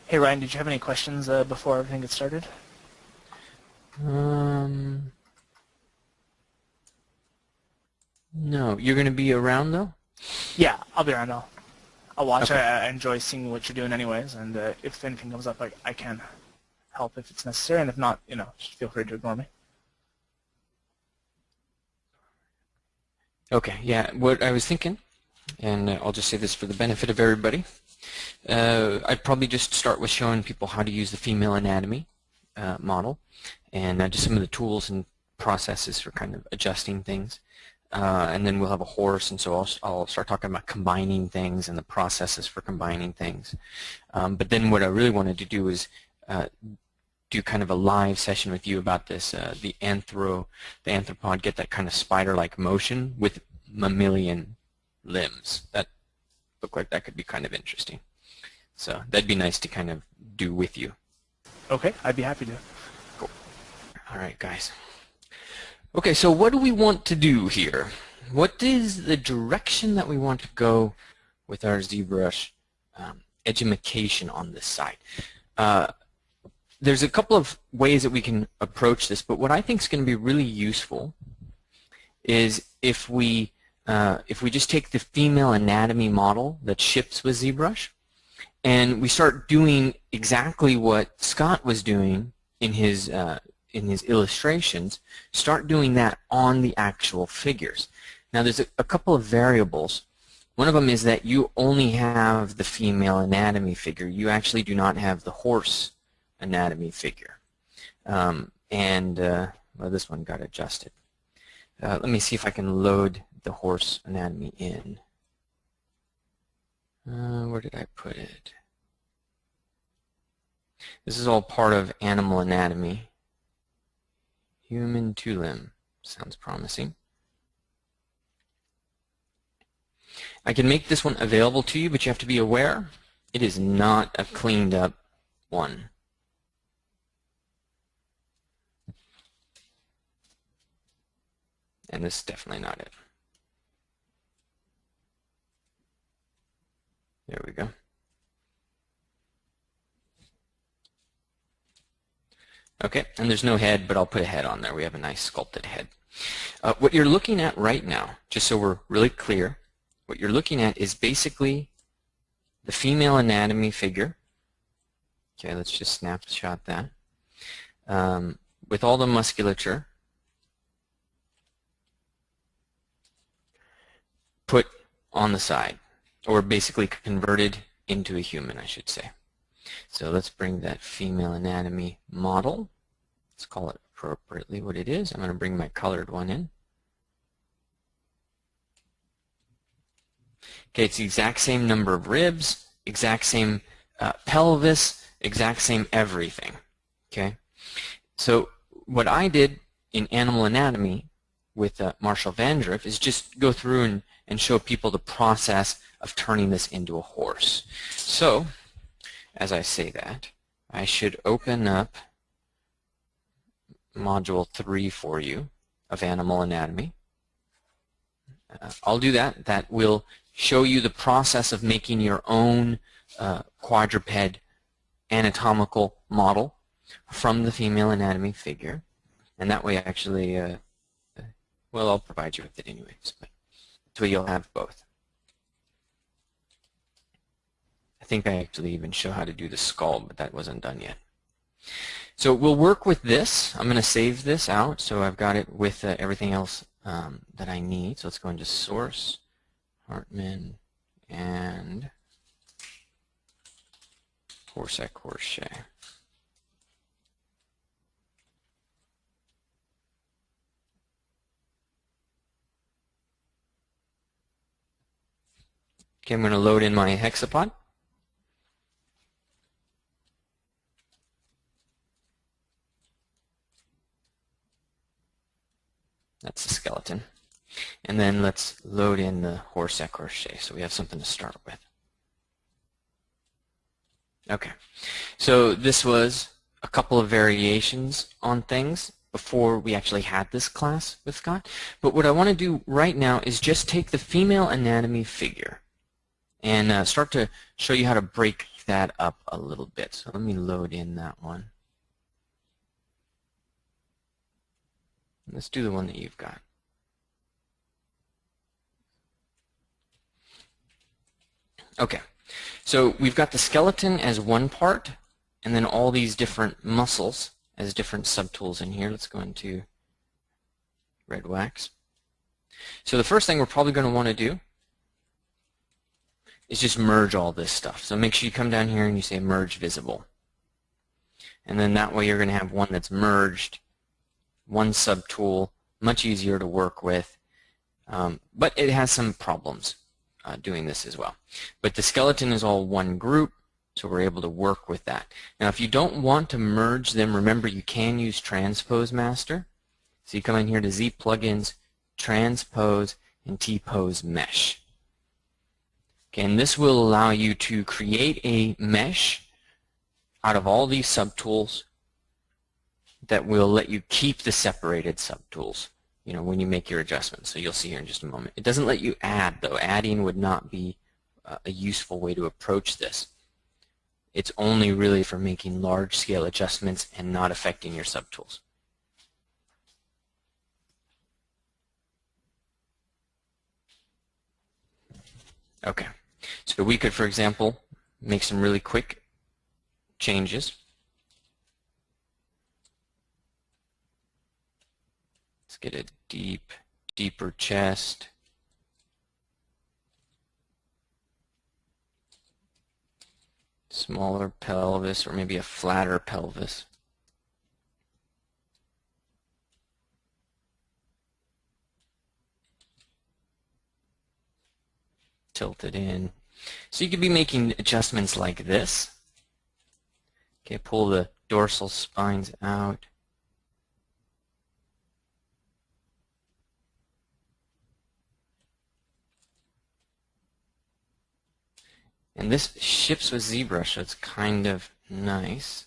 Hey Ryan, did you have any questions before everything gets started? No. You're going to be around though? Yeah, I'll be around. I'll watch. Okay. I enjoy seeing what you're doing anyways, and if anything comes up, I can help if it's necessary, and if not, just feel free to ignore me. Okay. Yeah. What I was thinking, and I'll just say this for the benefit of everybody, I'd probably just start with showing people how to use the female anatomy model, and just some of the tools and processes for kind of adjusting things. And then we'll have a horse, and so I'll start talking about combining things and the processes for combining things. But then what I really wanted to do is do kind of a live session with you about this, the anthropod, get that kind of spider-like motion with mammalian limbs. That looked like that could be kind of interesting. So that'd be nice to kind of do with you. Okay, I'd be happy to. Cool. All right, guys. Okay, so what do we want to do here? What is the direction that we want to go with our ZBrush edumacation on this side? There's a couple of ways that we can approach this, but what I think is going to be really useful is if we just take the female anatomy model that ships with ZBrush, and we start doing exactly what Scott was doing in his illustrations, start doing that on the actual figures. Now there's a couple of variables. One of them is that you only have the female anatomy figure. You actually do not have the horse anatomy figure. Well, this one got adjusted. Let me see if I can load the horse anatomy in. Where did I put it? This is all part of animal anatomy. Human two-limb. Sounds promising. I can make this one available to you, but you have to be aware it is not a cleaned up one. And this is definitely not it. There we go. Okay, and there's no head, but I'll put a head on there. We have a nice sculpted head. What you're looking at right now, just so we're really clear, what you're looking at is basically the female anatomy figure. Okay, let's just snapshot that. With all the musculature put on the side, or basically converted into a human, I should say. So let's bring that female anatomy model. Let's call it appropriately what it is. I'm going to bring my colored one in. Okay, it's the exact same number of ribs, exact same pelvis, exact same everything. Okay, so what I did in animal anatomy with Marshall Vandriff is just go through and show people the process of turning this into a horse. So as I say that, I should open up Module 3 for you of Animal Anatomy. I'll do that. That will show you the process of making your own quadruped anatomical model from the female anatomy figure. And that way actually, well, I'll provide you with it anyways, but this way you'll have both. I think I actually even show how to do the skull, but that wasn't done yet. So we'll work with this. I'm going to save this out, so I've got it with everything else that I need. So let's go into Source, Hartman, and Horsey. Okay, I'm going to load in my hexapod. That's the skeleton. And then let's load in the Horsey so we have something to start with. Okay, so this was a couple of variations on things before we actually had this class with Scott. But what I want to do right now is just take the female anatomy figure. and start to show you how to break that up a little bit. So let me load in that one. Let's do the one that you've got. Okay, so we've got the skeleton as one part, and then all these different muscles as different subtools in here. Let's go into red wax. So the first thing we're probably going to want to do is just merge all this stuff. So make sure you come down here and you say merge visible. And then that way you're going to have one that's merged, one subtool, much easier to work with. But it has some problems doing this as well. But the skeleton is all one group, so we're able to work with that. Now if you don't want to merge them, remember you can use Transpose Master. So you come in here to Z Plugins, Transpose, and T-Pose Mesh. Okay, and this will allow you to create a mesh out of all these subtools that will let you keep the separated subtools, you know, when you make your adjustments. So you'll see here in just a moment. It doesn't let you add, though. Adding would not be a useful way to approach this. It's only really for making large-scale adjustments and not affecting your subtools. Okay, so we could, for example, make some really quick changes. Let's get a deeper chest. Smaller pelvis, or maybe a flatter pelvis. Tilt it in. So you could be making adjustments like this. Okay, pull the dorsal spines out. And this ships with ZBrush, so it's kind of nice.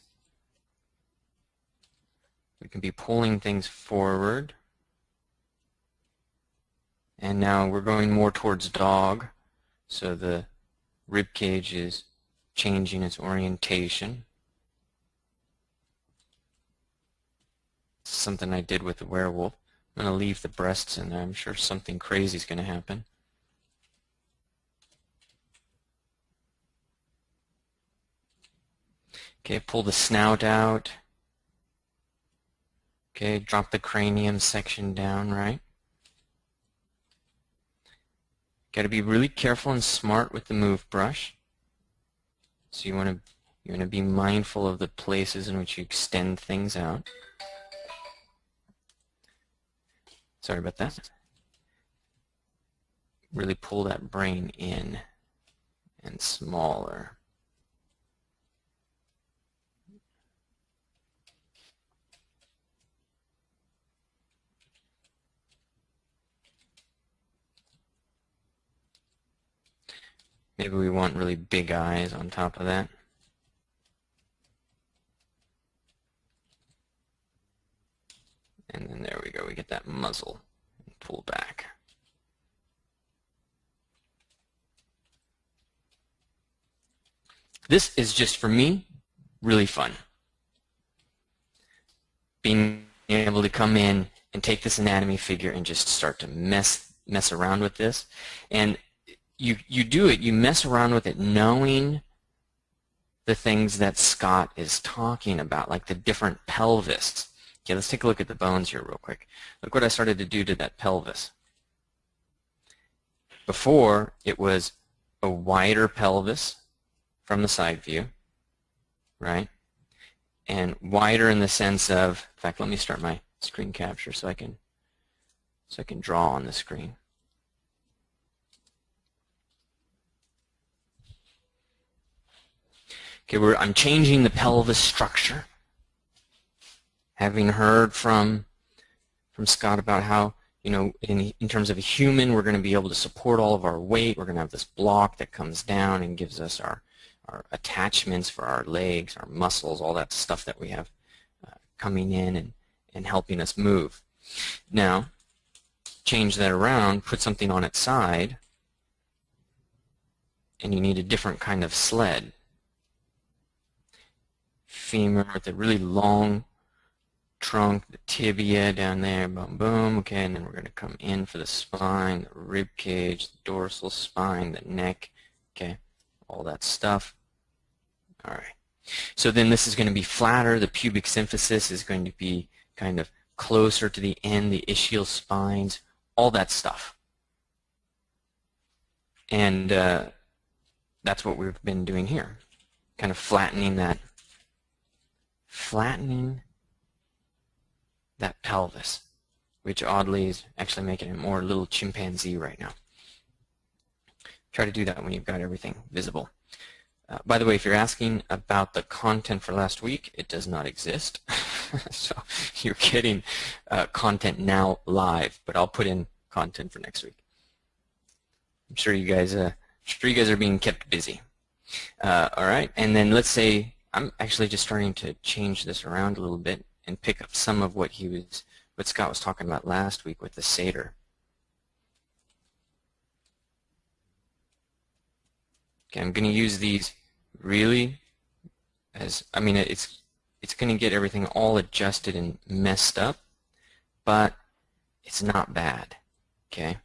We can be pulling things forward. And now we're going more towards dog. So the rib cage is changing its orientation. It's something I did with the werewolf. I'm going to leave the breasts in there. I'm sure something crazy is going to happen. Okay, pull the snout out. Okay, drop the cranium section down, right? Got to be really careful and smart with the move brush. So you want to be mindful of the places in which you extend things out. Sorry about that. Really pull that brain in and smaller. Maybe we want really big eyes on top of that. And then there we go, we get that muzzle and pull back. This is just, for me, really fun. Being able to come in and take this anatomy figure and just start to mess around with this. And you do it, you mess around with it knowing the things that Scott is talking about, like the different pelvis. Okay, let's take a look at the bones here real quick. Look what I started to do to that pelvis. Before, it was a wider pelvis from the side view, right? And wider in the sense of, in fact, let me start my screen capture so I can draw on the screen. Okay, I'm changing the pelvis structure. Having heard from Scott about how, you know, in terms of a human, we're going to be able to support all of our weight. We're going to have this block that comes down and gives us our attachments for our legs, our muscles, all that stuff that we have coming in and helping us move. Now, change that around, put something on its side, and you need a different kind of sled. Femur with a really long trunk, the tibia down there, boom, boom, okay, and then we're going to come in for the spine, the rib cage, the dorsal spine, the neck, okay, all that stuff. All right. So then this is going to be flatter. The pubic symphysis is going to be kind of closer to the end, the ischial spines, all that stuff. And that's what we've been doing here, kind of flattening that pelvis, which oddly is actually making it more a little chimpanzee right now. Try to do that when you've got everything visible. By the way, if you're asking about the content for last week, it does not exist. So you're getting content now live, but I'll put in content for next week. I'm sure you guys are being kept busy. All right, and then let's say I'm actually just starting to change this around a little bit and pick up some of what Scott was talking about last week with the satyr. Okay, I'm going to use these really as, I mean, it's going to get everything all adjusted and messed up, but it's not bad. Okay,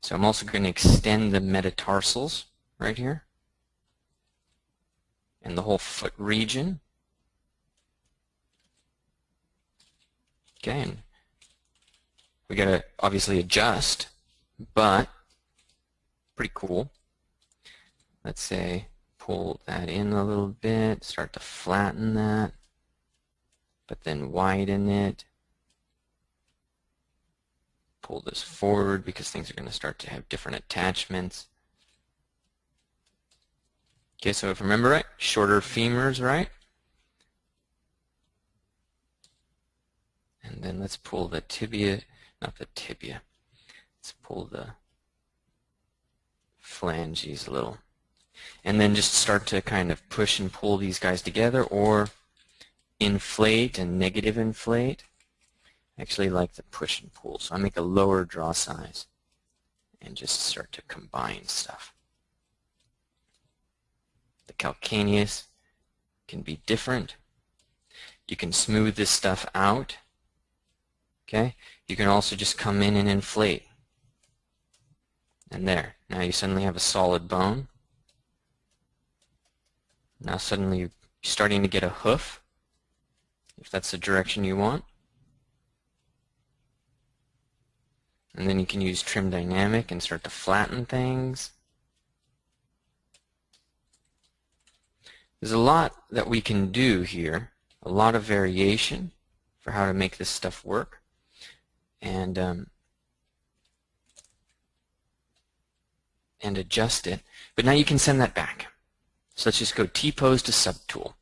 so I'm also going to extend the metatarsals right here and the whole foot region. Okay, and we got to obviously adjust, but pretty cool. Let's say pull that in a little bit, start to flatten that, but then widen it. Pull this forward because things are going to start to have different attachments. Okay, so if I remember right, shorter femurs, right? And then let's pull the tibia, not the tibia, let's pull the phalanges a little. And then just start to kind of push and pull these guys together, or inflate and negative inflate. I actually like the push and pull, so I make a lower draw size and just start to combine stuff. The calcaneus can be different. You can smooth this stuff out. Okay, you can also just come in and inflate. And there, now you suddenly have a solid bone. Now suddenly you're starting to get a hoof, if that's the direction you want. And then you can use trim dynamic and start to flatten things. There's a lot that we can do here, a lot of variation for how to make this stuff work. And adjust it. But now you can send that back. So let's just go T-pose to subtool.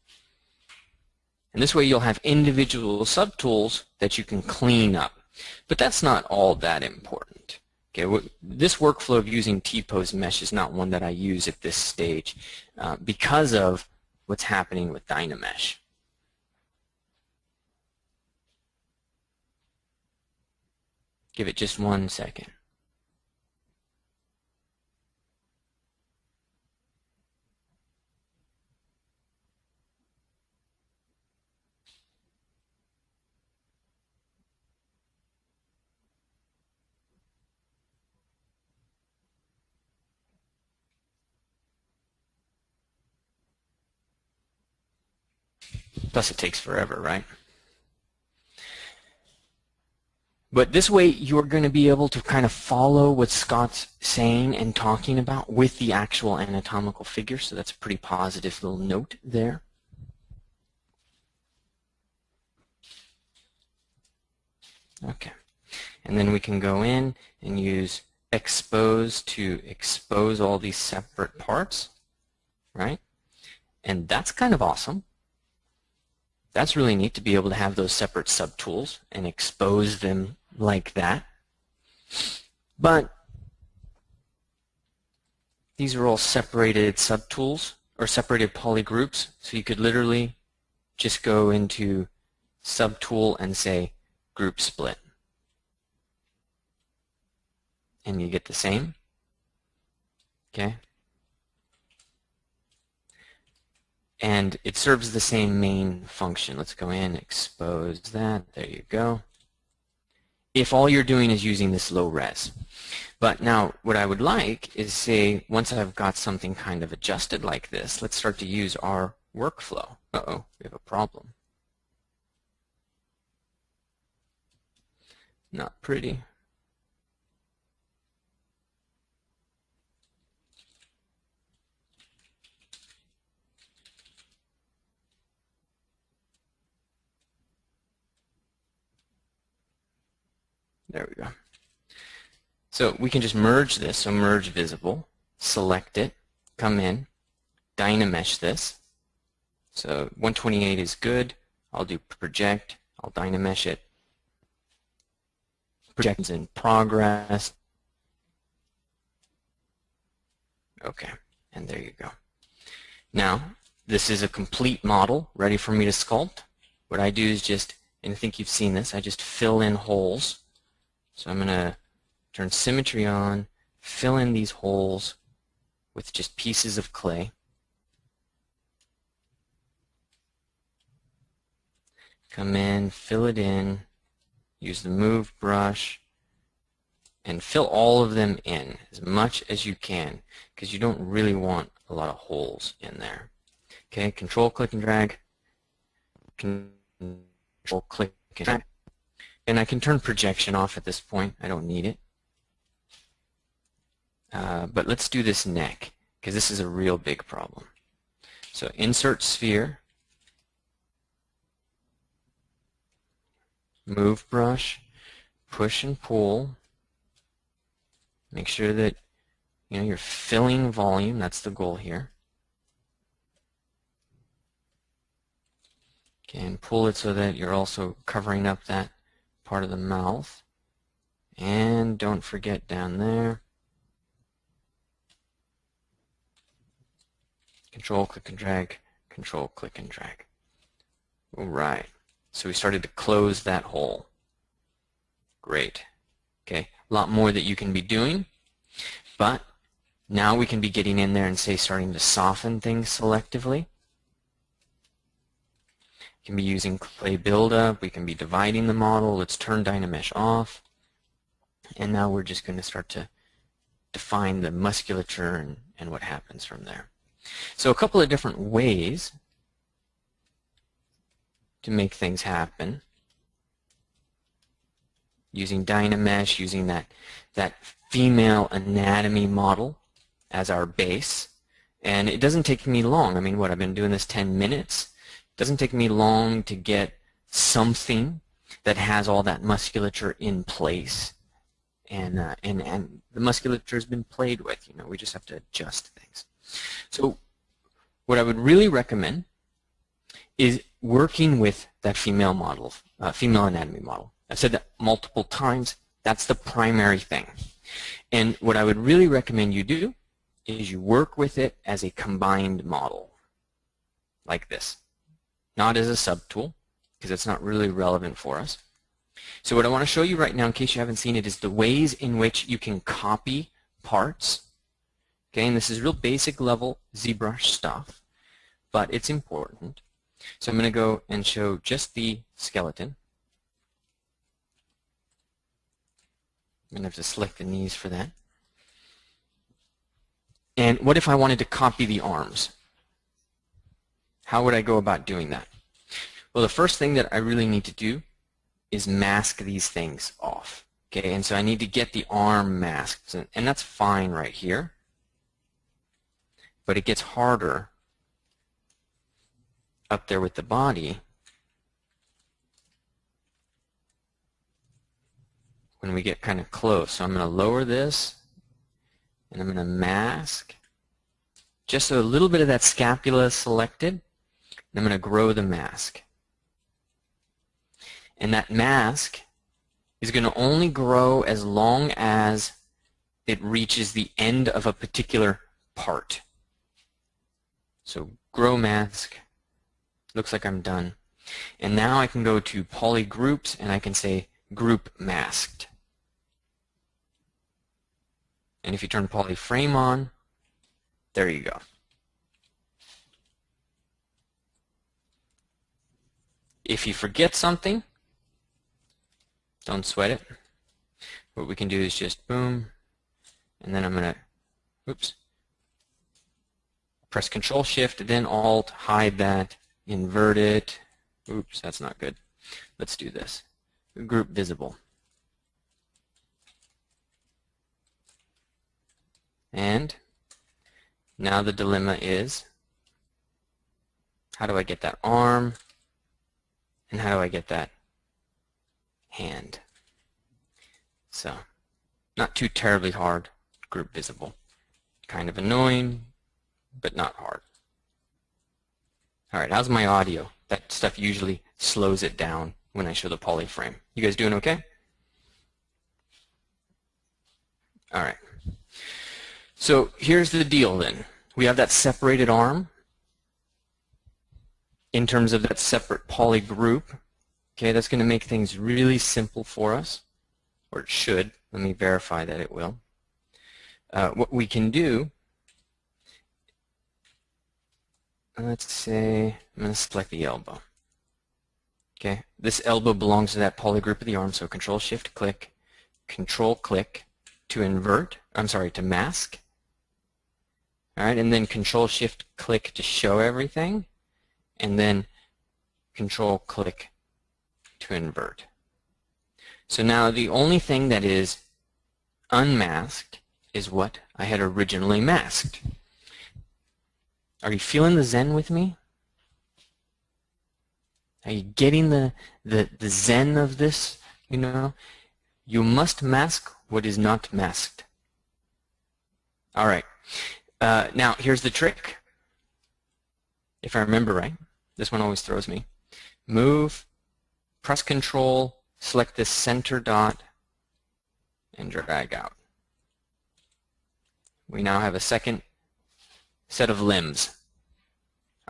And this way you'll have individual subtools that you can clean up. But that's not all that important. Okay, this workflow of using T-pose mesh is not one that I use at this stage because of what's happening with Dynamesh. Give it just 1 second. Plus it takes forever, right? But this way you're going to be able to kind of follow what Scott's saying and talking about with the actual anatomical figure, so that's a pretty positive little note there. Okay, and then we can go in and use expose to expose all these separate parts, right? And that's kind of awesome. That's really neat to be able to have those separate subtools and expose them like that. But these are all separated subtools or separated polygroups, so you could literally just go into subtool and say group split. And you get the same. Okay. and it serves the same main function. Let's go in, expose that. There you go. If all you're doing is using this low res. But now what I would like is, say, once I've got something kind of adjusted like this, let's start to use our workflow. Uh-oh, we have a problem. Not pretty. There we go. So we can just merge this, so merge visible, select it, come in, Dynamesh this. So 128 is good. I'll do project, I'll Dynamesh it. Project is in progress. Okay, and there you go. Now, this is a complete model ready for me to sculpt. What I do is just, and I think you've seen this, I just fill in holes. So I'm going to turn symmetry on, fill in these holes with just pieces of clay. Come in, fill it in, use the move brush, and fill all of them in as much as you can, because you don't really want a lot of holes in there. Okay, control, click, and drag. Control, click, and drag. And I can turn projection off at this point. I don't need it. But let's do this neck, because this is a real big problem. So insert sphere, move brush, push and pull. Make sure that you're filling volume. That's the goal here. Okay, and pull it so that you're also covering up that part of the mouth. And don't forget down there. Control, click, and drag. Control, click, and drag. All right. So we started to close that hole. Great. Okay, a lot more that you can be doing, but now we can be getting in there and, say, starting to soften things selectively. We can be using clay buildup. We can be dividing the model. Let's turn Dynamesh off. And now we're just going to start to define the musculature and what happens from there. So a couple of different ways to make things happen. Using Dynamesh, using that female anatomy model as our base. And it doesn't take me long. I mean, what, I've been doing this 10 minutes. It doesn't take me long to get something that has all that musculature in place. And the musculature has been played with. We just have to adjust things. So what I would really recommend is working with that female model, female anatomy model. I've said that multiple times. That's the primary thing. And what I would really recommend you do is you work with it as a combined model, like this. Not as a subtool, because it's not really relevant for us. So what I want to show you right now, in case you haven't seen it, is the ways in which you can copy parts. Okay, and this is real basic level ZBrush stuff, but it's important. So I'm going to go and show just the skeleton. I'm going to have to select the knees for that. And what if I wanted to copy the arms? How would I go about doing that? Well, the first thing that I really need to do is mask these things off. Okay, and so I need to get the arm masked, and that's fine right here. But it gets harder up there with the body when we get kind of close. So I'm going to lower this, and I'm going to mask just so a little bit of that scapula is selected, and I'm going to grow the mask. And that mask is going to only grow as long as it reaches the end of a particular part. So grow mask. Looks like I'm done. And now I can go to poly groups, and I can say group masked. And if you turn poly frame on, there you go. If you forget something, don't sweat it. What we can do is just boom, and then I'm going to, oops, press Control Shift, then Alt, hide that, invert it. Oops, that's not good. Let's do this. Group visible. And now the dilemma is, how do I get that arm, and how do I get that hand? So, not too terribly hard, group visible. Kind of annoying, but not hard. Alright, how's my audio? That stuff usually slows it down when I show the poly frame. You guys doing okay? Alright. So here's the deal then. We have that separated arm in terms of that separate poly group. Okay, that's going to make things really simple for us, or it should. Let me verify that it will. What we can do, let's say, I'm going to select the elbow. Okay, this elbow belongs to that poly group of the arm, so Control-Shift-Click, Control-Click to invert, to mask. Alright, and then Control-Shift-Click to show everything, and then Control-Click to invert. So now the only thing that is unmasked is what I had originally masked. Are you feeling the zen with me? Are you getting the zen of this? You know, you must mask what is not masked. All right. Now here's the trick. If I remember right, this one always throws me. Move, press Control, select this center dot, and drag out. We now have a second set of limbs.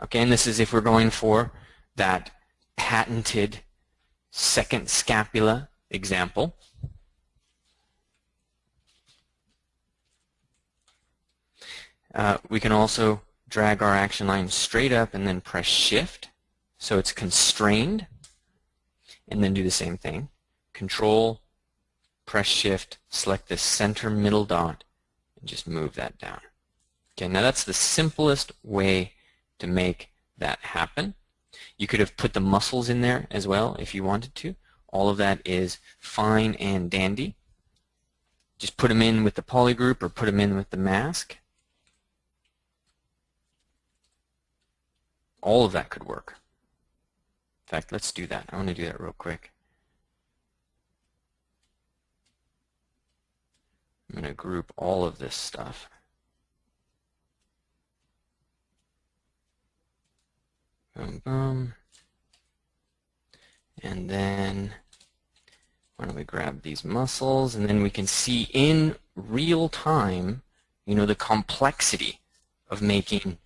Okay, and this is if we're going for that patented second scapula example. We can also drag our action line straight up and then press Shift so it's constrained, and then do the same thing. Control, press Shift, select the center middle dot, and just move that down. Okay, now that's the simplest way to make that happen. You could have put the muscles in there as well if you wanted to. All of that is fine and dandy. Just put them in with the poly group or put them in with the mask. All of that could work. In fact, let's do that. I want to do that real quick. I'm going to group all of this stuff. Boom, boom. And then why don't we grab these muscles, and then we can see in real time, you know, the complexity of making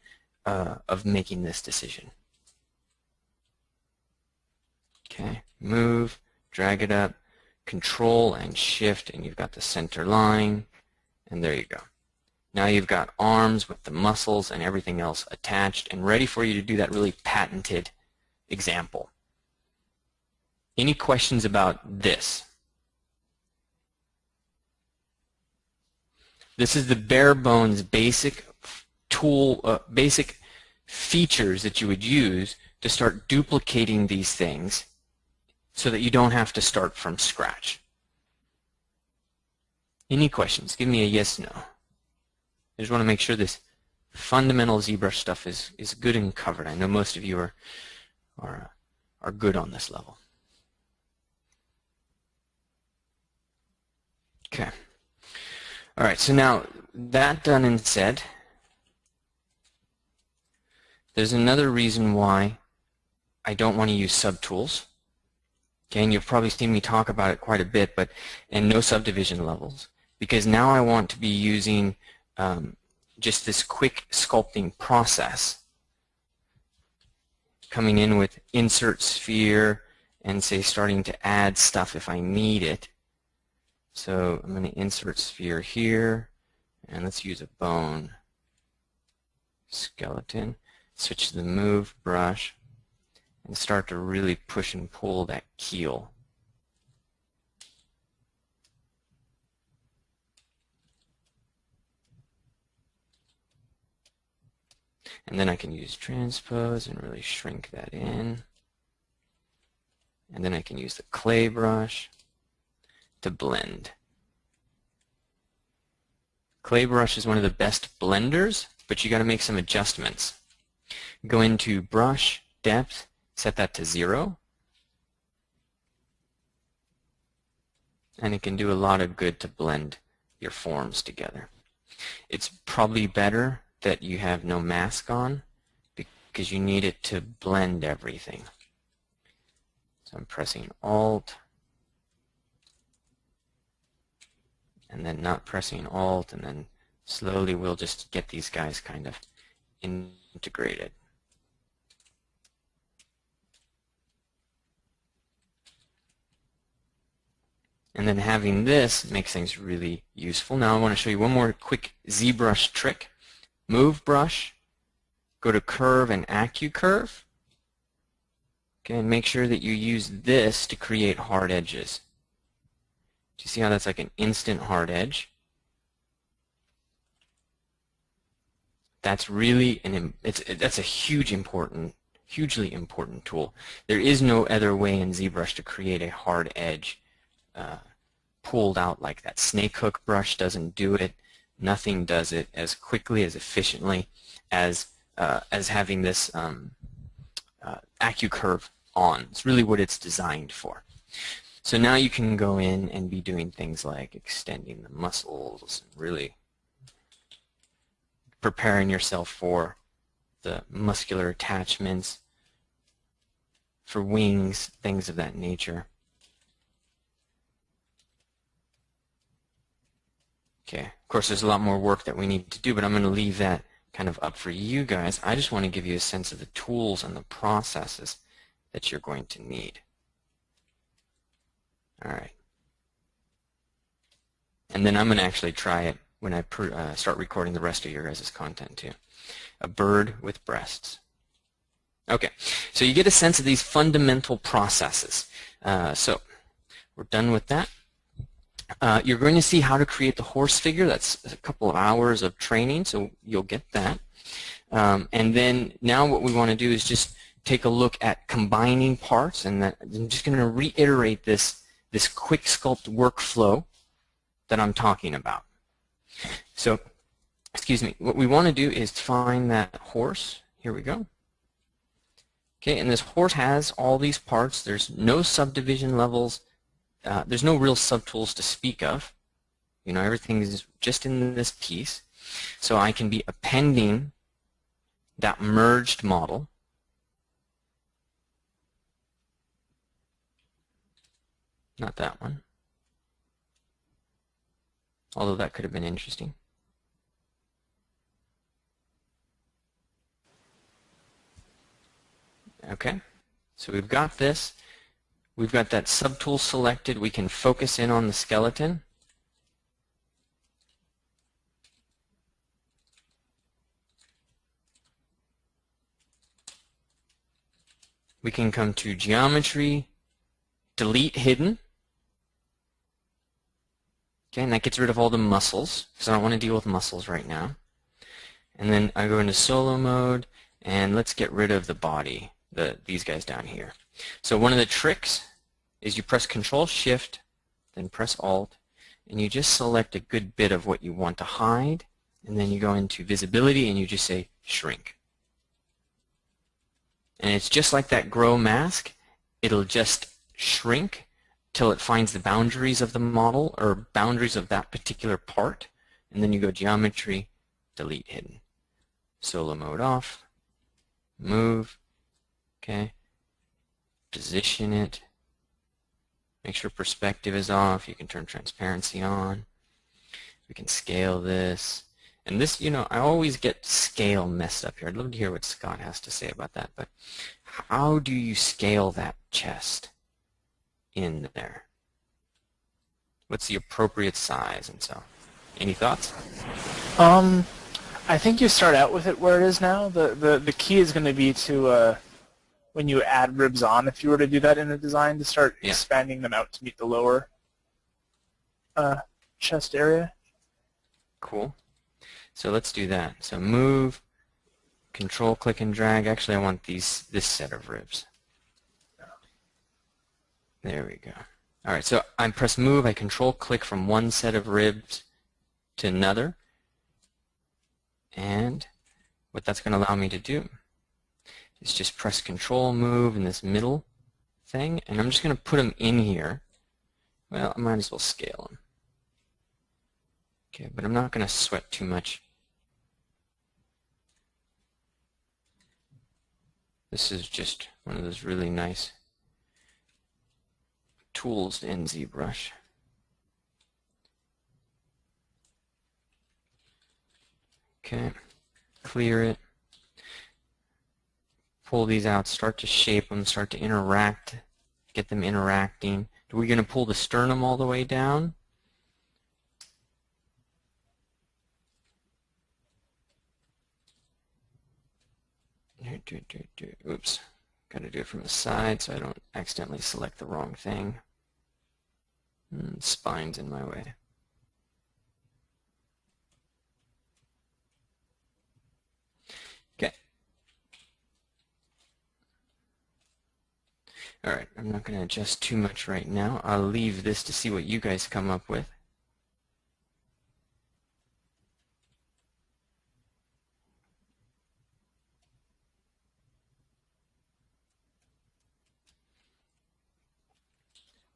this decision. Okay, move, drag it up, Control and Shift, and you've got the center line, and there you go. Now you've got arms with the muscles and everything else attached and ready for you to do that really patented example. Any questions about this? This is the bare bones basic tool, basic features that you would use to start duplicating these things so that you don't have to start from scratch. Any questions? Give me a yes, no. I just want to make sure this fundamental ZBrush stuff is good and covered. I know most of you are good on this level. Okay. All right, so now that done and said, there's another reason why I don't want to use subtools. Okay, and you've probably seen me talk about it quite a bit, but in no subdivision levels, because now I want to be using just this quick sculpting process, coming in with insert sphere and say starting to add stuff if I need it. So I'm going to insert sphere here, and let's use a bone skeleton. Switch to the move brush, and start to really push and pull that keel. And then I can use transpose and really shrink that in. And then I can use the clay brush to blend. Clay brush is one of the best blenders, but you got to make some adjustments. Go into brush, depth, set that to 0. And it can do a lot of good to blend your forms together. It's probably better that you have no mask on because you need it to blend everything. So I'm pressing Alt and then not pressing Alt, and then slowly we'll just get these guys kind of integrated. And then having this makes things really useful. Now I want to show you one more quick ZBrush trick. Move brush, go to curve and AccuCurve. Okay, and make sure that you use this to create hard edges. Do you see how that's like an instant hard edge? That's really that's a hugely important tool. There is no other way in ZBrush to create a hard edge pulled out like that. Snake hook brush doesn't do it. Nothing does it as quickly, as efficiently as having this AccuCurve on. It's really what it's designed for. So now you can go in and be doing things like extending the muscles, really preparing yourself for the muscular attachments, for wings, things of that nature. Okay, of course there's a lot more work that we need to do, but I'm going to leave that kind of up for you guys. I just want to give you a sense of the tools and the processes that you're going to need. All right. And then I'm going to actually try it when I start recording the rest of your guys' content too. A bird with breasts. Okay, so you get a sense of these fundamental processes. So we're done with that. You're going to see how to create the horse figure. That's a couple of hours of training, so you'll get that. And then now what we want to do is just take a look at combining parts, and I'm just going to reiterate this quick sculpt workflow that I'm talking about. So, excuse me, what we want to do is find that horse. Here we go. Okay, and this horse has all these parts. There's no subdivision levels. There's no real subtools to speak of. You know, everything is just in this piece. So I can be appending that merged model. Not that one. Although that could have been interesting. Okay, so we've got this. We've got that subtool selected. We can focus in on the skeleton. We can come to geometry, delete hidden. Okay, and that gets rid of all the muscles, because I don't want to deal with muscles right now. And then I go into solo mode, and let's get rid of the body, these guys down here. So one of the tricks is you press Control-Shift, then press Alt, and you just select a good bit of what you want to hide, and then you go into visibility and you just say shrink. And it's just like that grow mask. It'll just shrink till it finds the boundaries of the model or boundaries of that particular part, and then you go geometry, delete hidden. Solo mode off, move, okay, position it, make sure perspective is off, you can turn transparency on, we can scale this, and this, you know, I always get scale messed up here. I'd love to hear what Scott has to say about that, but how do you scale that chest in there? What's the appropriate size and so? Any thoughts? I think you start out with it where it is now. The key is going to be to when you add ribs on, if you were to do that in a design, to start expanding them out to meet the lower chest area. Cool. So let's do that. So move, control, click, and drag. Actually, I want this set of ribs. There we go. All right, so I press move, I control click from one set of ribs to another. And what that's going to allow me to do is just press control move in this middle thing, and I'm just going to put them in here. Well, I might as well scale them. Okay, but I'm not going to sweat too much. This is just one of those really nice tools in ZBrush. Okay, clear it. Pull these out, start to shape them, start to interact, get them interacting. Are we going to pull the sternum all the way down? Oops, got to do it from the side so I don't accidentally select the wrong thing. Spine's in my way. Okay. Alright, I'm not going to adjust too much right now. I'll leave this to see what you guys come up with.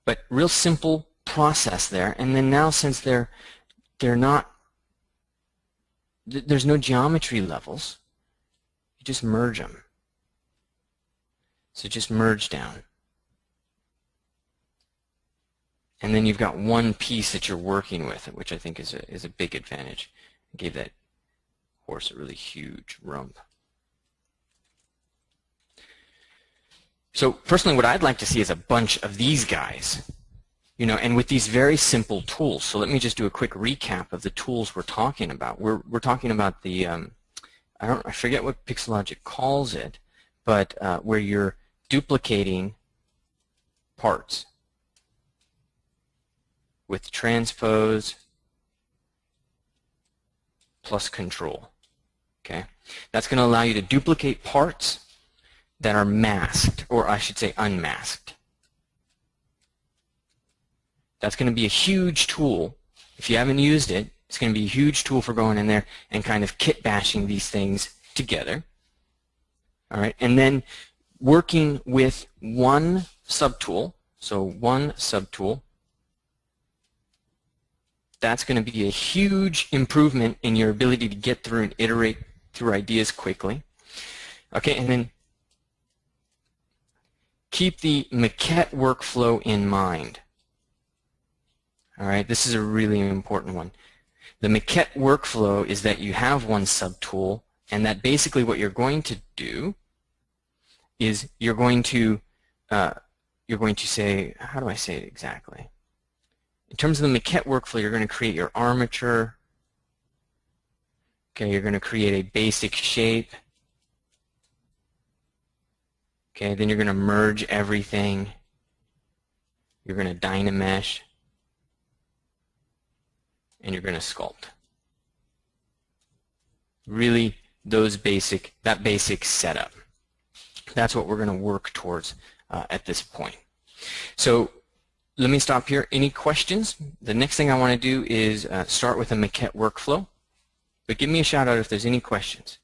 But real simple process there, and then now since they're not, there's no geometry levels, you just merge them. So just merge down. And then you've got one piece that you're working with, which I think is a big advantage. I gave that horse a really huge rump. So personally, what I'd like to see is a bunch of these guys, you know, and with these very simple tools. So let me just do a quick recap of the tools we're talking about. We're talking about the I forget what Pixelogic calls it, but where you're duplicating parts with transpose plus control. Okay, that's going to allow you to duplicate parts that are masked, or I should say unmasked. That's going to be a huge tool. If you haven't used it, it's going to be a huge tool for going in there and kind of kit bashing these things together. All right, and then working with one subtool, so one subtool, that's going to be a huge improvement in your ability to get through and iterate through ideas quickly. Okay, and then keep the maquette workflow in mind. All right, this is a really important one. The maquette workflow is that you have one subtool, and that basically what you're going to do is you're going to say, how do I say it exactly? In terms of the maquette workflow, you're going to create your armature. Okay, you're going to create a basic shape. Okay, then you're going to merge everything. You're going to dynamesh. And you're going to sculpt. Really, that basic setup. That's what we're going to work towards at this point. So let me stop here. Any questions? The next thing I want to do is start with a maquette workflow. But give me a shout out if there's any questions.